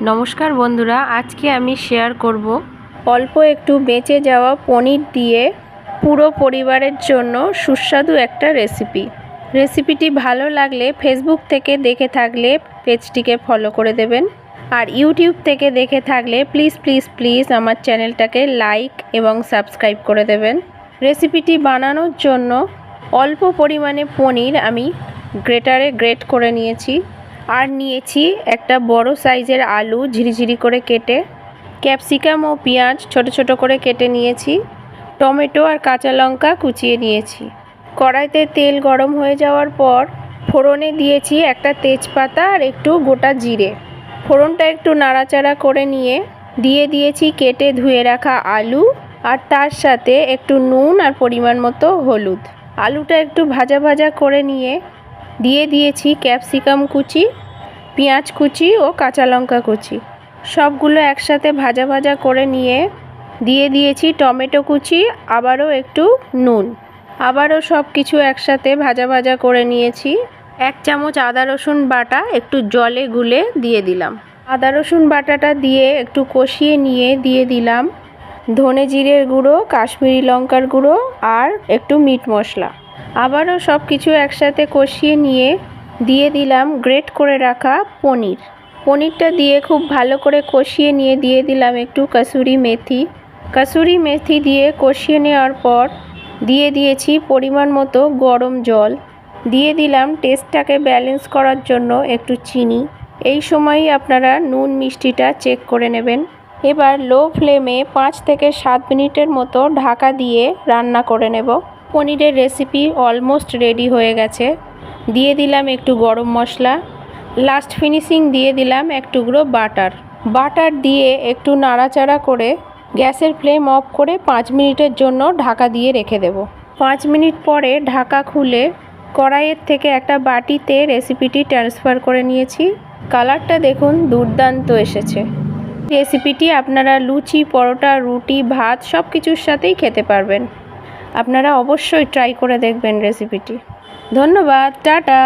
নমস্কার বন্ধুরা, আজকে আমি শেয়ার করব অল্প একটু বেঁচে যাওয়া পনির দিয়ে পুরো পরিবারের জন্য সুস্বাদু একটা রেসিপিটি ভালো লাগলে ফেসবুক থেকে দেখে থাকলে পেজটিকে ফলো করে দেবেন, আর ইউটিউব থেকে দেখে থাকলে প্লিজ প্লিজ প্লিজ আমার চ্যানেলটাকে লাইক এবং সাবস্ক্রাইব করে দেবেন। রেসিপিটি বানানোর জন্য অল্প পরিমাণে পনির আমি গ্রেটারে গ্রেট করে নিয়েছি, আর নিয়েছি একটা বড় সাইজের আলু ঝিরিঝিরি করে কেটে, ক্যাপসিকাম ও পেঁয়াজ ছোট ছোট করে কেটে নিয়েছি, টমেটো আর কাঁচা লঙ্কা কুচিয়ে নিয়েছি। কড়াইতে তেল গরম হয়ে যাওয়ার পর ফোড়নে দিয়েছি একটা তেজপাতা আর একটু গোটা জিরে। ফোড়নটা একটু নাড়াচাড়া করে নিয়ে দিয়ে দিয়েছি কেটে ধুয়ে রাখা আলু, আর তার সাথে একটু নুন আর পরিমাণ মতো হলুদ। আলুটা একটু ভাজা ভাজা করে নিয়ে দিয়ে দিয়েছি ক্যাপসিকাম কুচি, পেঁয়াজ কুচি ও কাঁচা লঙ্কা কুচি। সবগুলো একসাথে ভাজা ভাজা করে নিয়ে দিয়ে দিয়েছি টমেটো কুচি, আবারও একটু নুন। আবারও সব কিছু একসাথে ভাজা ভাজা করে নিয়েছি। 1 চামচ আদা রসুন বাটা একটু জলে গুলে দিয়ে দিলাম। আদা রসুন বাটাটা দিয়ে একটু কষিয়ে নিয়ে দিয়ে দিলাম ধনে জিরের গুঁড়ো, কাশ্মীরি লঙ্কার গুঁড়ো আর একটু মিট মশলা। আবারও সব কিছু একসাথে কষিয়ে নিয়ে দিয়ে দিলাম গ্রেট করে রাখা পনিরটা দিয়ে খুব ভালো করে কষিয়ে নিয়ে দিয়ে দিলাম একটু কাসুরি মেথি দিয়ে কষিয়ে নেওয়ার পর দিয়ে দিয়েছি পরিমাণ মতো গরম জল। দিয়ে দিলাম টেস্টটাকে ব্যালেন্স করার জন্য একটু চিনি। এই সময়ই আপনারা নুন মিষ্টিটা চেক করে নেবেন। এবার লো ফ্লেমে 5 থেকে 7 মিনিটের মতো ঢাকা দিয়ে রান্না করে নেব। পনিরের রেসিপি অলমোস্ট রেডি হয়ে গেছে। দিয়ে দিলাম একটু গরম মশলা, লাস্ট ফিনিশিং দিয়ে দিলাম এক টুকরো বাটার দিয়ে একটু নাড়াচাড়া করে গ্যাসের ফ্লেম অফ করে 5 মিনিটের জন্য ঢাকা দিয়ে রেখে দেব। 5 মিনিট পরে ঢাকা খুলে কড়াইয়ের থেকে একটা বাটিতে রেসিপিটি ট্রান্সফার করে নিয়েছি। কালারটা দেখুন দুর্দান্ত এসেছে। রেসিপিটি আপনারা লুচি, পরোটা, রুটি, ভাত সব কিছুর সাথেই খেতে পারবেন। আপনারা অবশ্যই ট্রাই করে দেখবেন রেসিপিটি। ধন্যবাদ, টাটা।